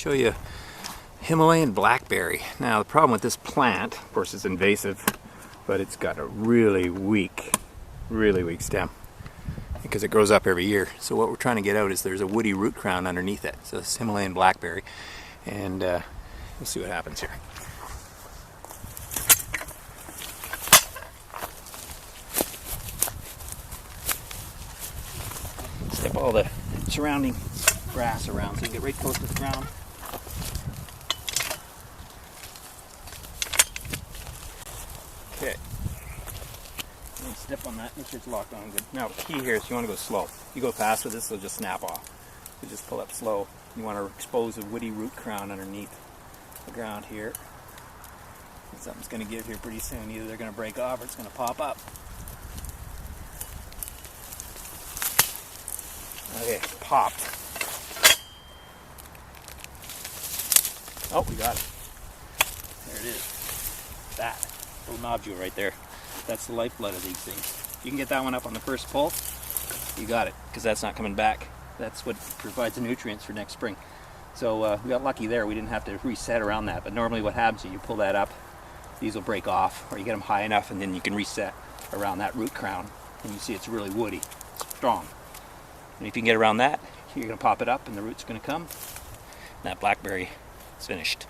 show you Himalayan Blackberry. Now the problem with this plant, of course, it's invasive, but it's got a really weak stem because it grows up every year. So what we're trying to get out is there's a woody root crown underneath it. So it's Himalayan Blackberry, and we'll see what happens here. Step all the surrounding grass around so you get right close to the ground. Okay. And step on that, make sure it's locked on good. Now, the key here is you want to go slow. You go fast with this, it'll just snap off. You just pull up slow. You want to expose a woody root crown underneath the ground here. And something's going to give here pretty soon. Either they're going to break off or it's going to pop up. Okay, popped. Oh, we got it. There it is. That little nodule right there. That's the lifeblood of these things. You can get that one up on the first pull. You got it, because that's not coming back. That's what provides the nutrients for next spring. So we got lucky there. We didn't have to reset around that. But normally what happens is you pull that up, these will break off, or you get them high enough, and then you can reset around that root crown. And you see it's really woody, it's strong. And if you can get around that, you're going to pop it up and the root's going to come. And that blackberry is finished.